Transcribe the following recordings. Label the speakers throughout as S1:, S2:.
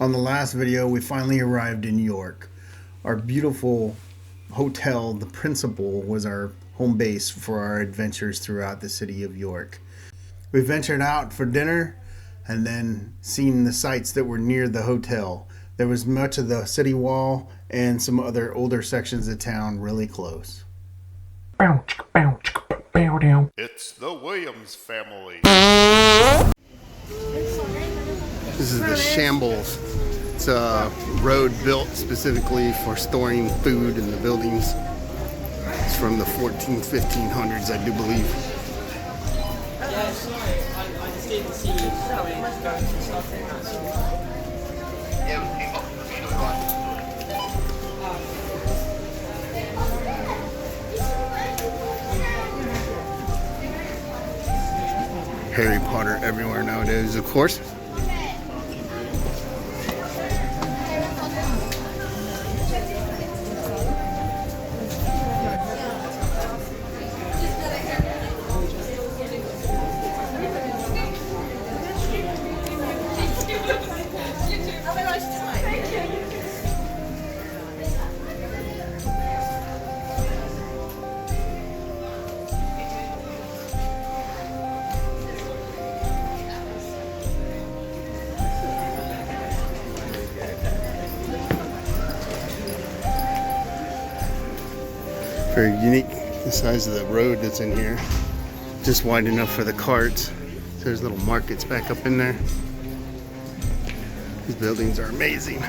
S1: On the last video, we finally arrived in York. Our beautiful hotel, the Principal, was our home base for our adventures throughout the city of York. We ventured out for dinner and then seen the sights that were near the hotel. There was much of the city wall and some other older sections of town really close.
S2: It's the Williams family.
S3: This is the Shambles. It's a road built specifically for storing food in the buildings. It's from the 1500s, I do believe.
S4: Yeah, sorry, I just didn't see you going to slaughterhouse.
S3: Harry Potter everywhere nowadays, of course. Very unique, the size of the road that's in here. Just wide enough for the carts. There's little markets back up in there. These buildings are amazing.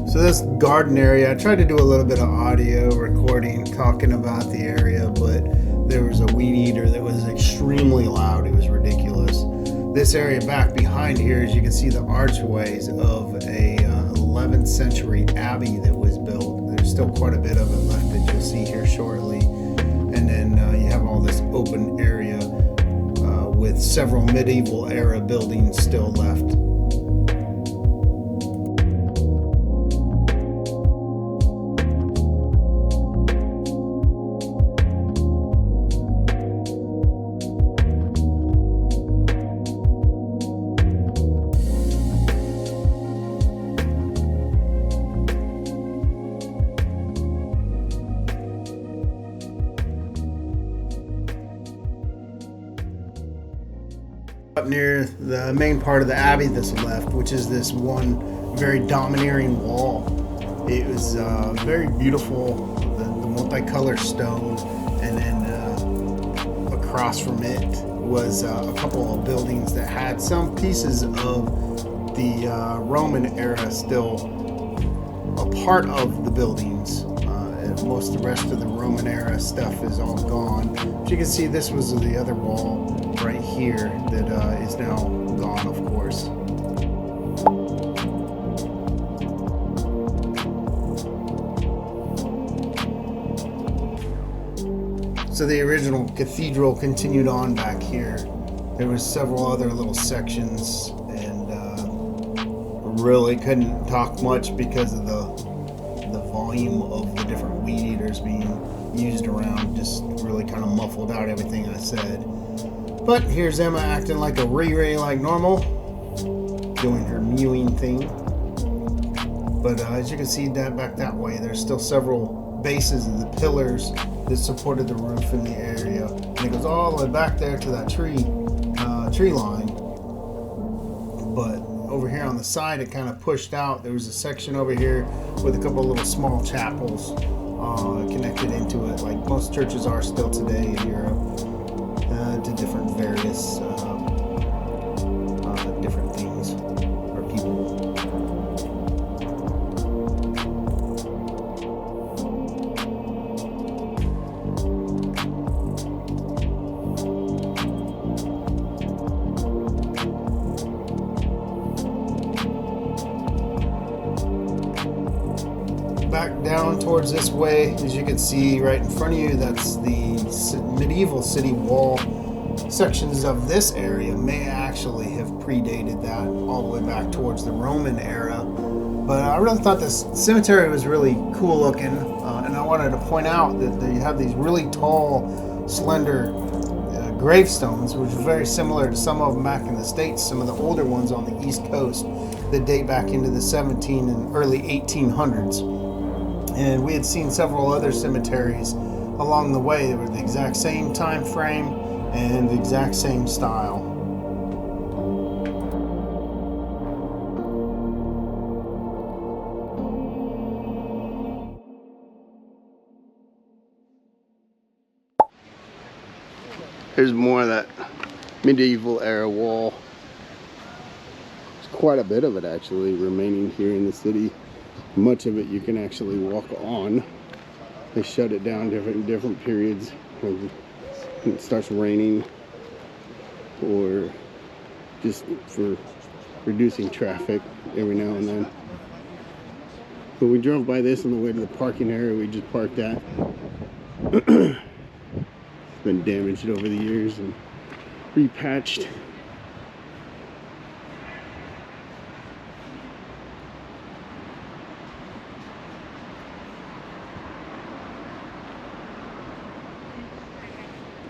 S1: So this garden area, I tried to do a little bit of audio recording, talking about the area, but there was a weed eater that was extremely loud. It was ridiculous. This area back behind here, as you can see, the archways of a 11th century abbey that was built. There's still quite a bit of it left that you'll see here shortly. And then you have all this open area with several medieval era buildings still left. Up near the main part of the Abbey that's left, which is this one very domineering wall. It was very beautiful, the multicolored stone, and then across from it was a couple of buildings that had some pieces of the Roman era still a part of the buildings. Most of the rest of the Roman era stuff is all gone. But you can see this was the other wall right here that is now gone, of course. So the original cathedral continued on back here. There was several other little sections, and really couldn't talk much because of the volume of the different weed eaters being used around. Just really kind of muffled out everything I said. But here's Emma acting like a Ray like normal. doing her mewing thing. But as you can see back that way, there's still several bases of the pillars that supported the roof in the area. And it goes all the way back there to that tree line. But over here on the side, it kind of pushed out. There was a section over here with a couple of little small chapels connected into it, like most churches are still today in Europe, to different various different things or people. Back down towards this way, as you can see right in front of you, that's the medieval city wall. Sections of this area may actually have predated that all the way back towards the Roman era. But I really thought this cemetery was really cool looking, and I wanted to point out that they have these really tall, slender gravestones, which are very similar to some of them back in the States, some of the older ones on the East Coast that date back into the 17 and early 1800s. And we had seen several other cemeteries along the way that were the exact same time frame and the exact same style.
S3: Here's more of that medieval era wall. There's quite a bit of it actually remaining here in the city. Much of it you can actually walk on. They shut it down different periods when it starts raining, or just for reducing traffic every now and then. But we drove by this on the way to the parking area we just parked at. It's been damaged over the years and repatched.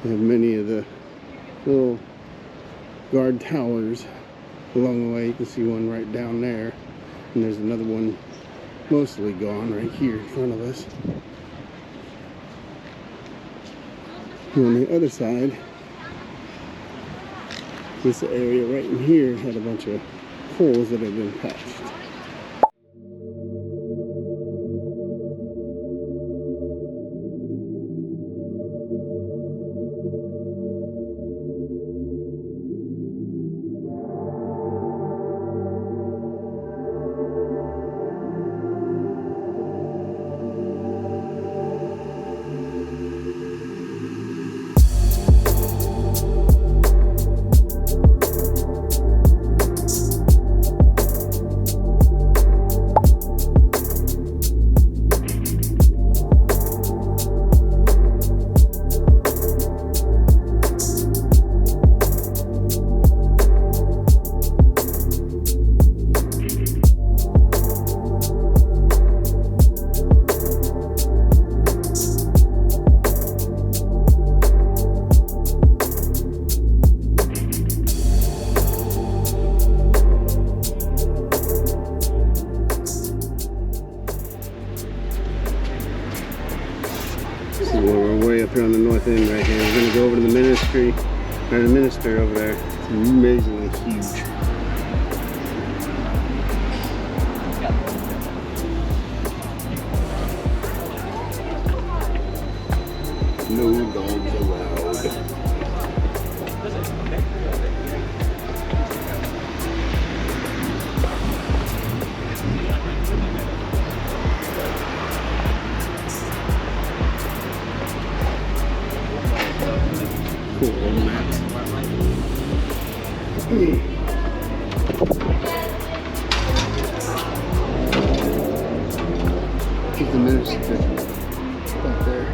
S3: They have many of the little guard towers along the way. You can see one right down there, and there's another one mostly gone right here in front of us. And on the other side, this area right in here had a bunch of holes that had been patched. We're way up here on the north end right here. We're gonna go over to the ministry, or the minister over there. It's amazingly huge. No dogs allowed. Cool old maps. Keep the minister back there.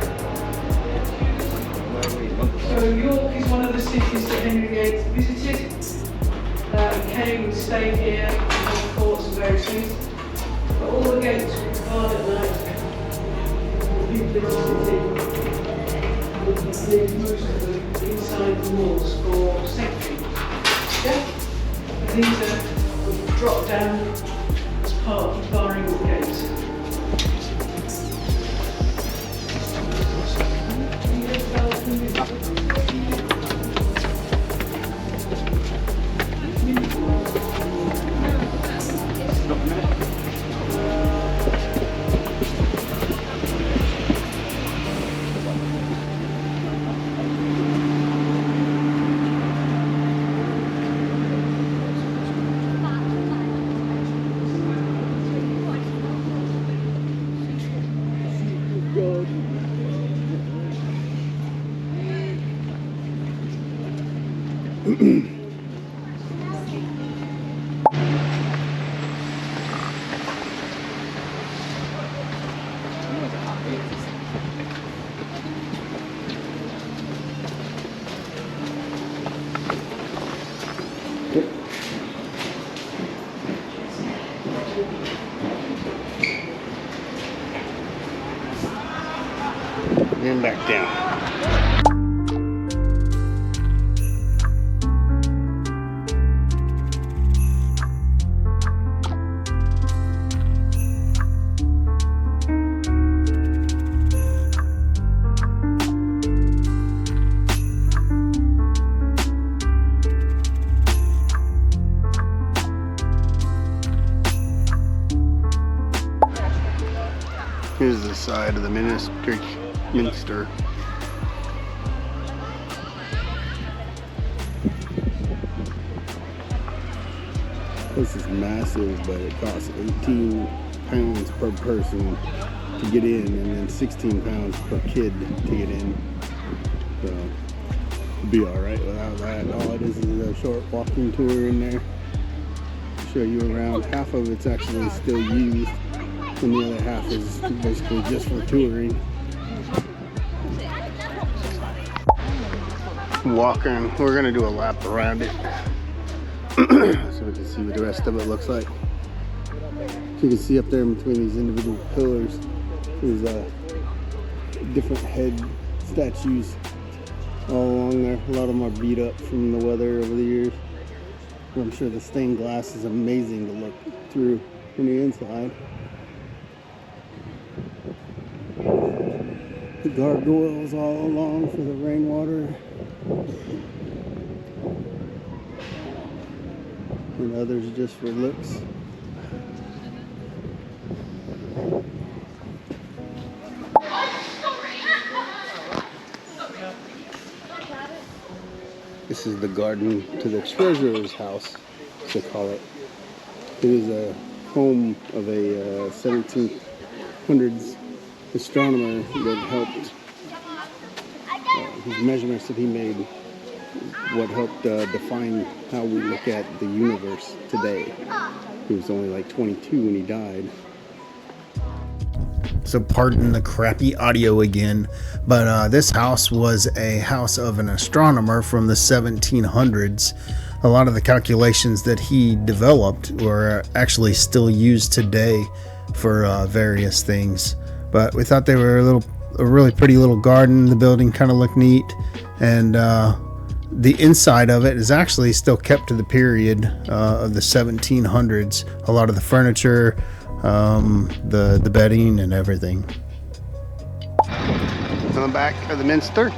S5: So York is one of the cities that Henry the VIII visited. He came and stayed here, in courts and various things. But all the gates were barred at night. The people in the city would live most of them inside the walls for centuries. Yeah? And these are drop down as part of barring the gate.
S3: And back down. Here's the side of the Minster. This is massive, but it costs 18 pounds per person to get in, and then 16 pounds per kid to get in. So it'll be all right without that. All it is a short walking tour in there. Show you around. Half of it's actually still used, and the other half is basically just for touring. Walking, we're gonna do a lap around it so we can see what the rest of it looks like. So you can see up there in between these individual pillars, there's different head statues all along there. A lot of them are beat up from the weather over the years. But I'm sure the stained glass is amazing to look through from the inside. The gargoyles all along for the rainwater. And others just for looks. This is the garden to the treasurer's house, as they call it. It is a home of a 1700s astronomer that helped, his measurements that he made, what helped define how we look at the universe today. He was only like 22 when he died.
S1: So pardon the crappy audio again, but this house was a house of an astronomer from the 1700s. A lot of the calculations that he developed were actually still used today for various things. But we thought they were a really pretty little garden. The building kind of looked neat, and the inside of it is actually still kept to the period of the 1700s. A lot of the furniture, the bedding and everything.
S3: On the back of the Minster.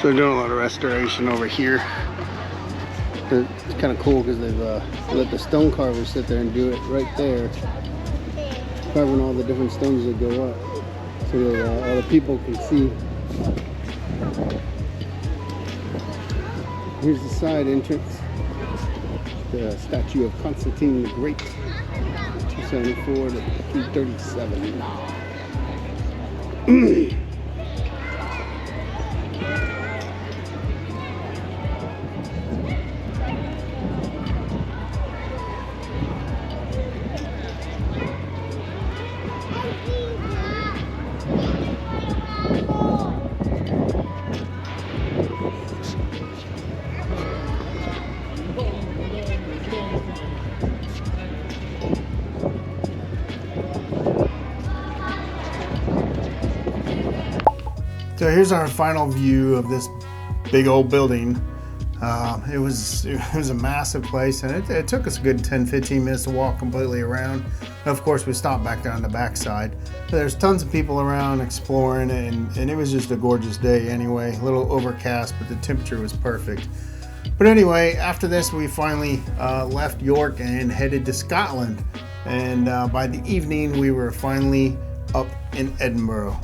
S3: So they're doing a lot of restoration over here. It's kind of cool because they've let the stone carvers sit there and do it right there, carving all the different stones that go up, so that all the people can see. Here's the side entrance. The statue of Constantine the Great, 274 to 337.
S1: So here's our final view of this big old building. It was a massive place, and it took us a good 10-15 minutes to walk completely around. And of course, we stopped back down the backside. There's tons of people around exploring, and it was just a gorgeous day anyway. A little overcast, but the temperature was perfect. But anyway, after this, we finally left York and headed to Scotland. And by the evening, we were finally up in Edinburgh.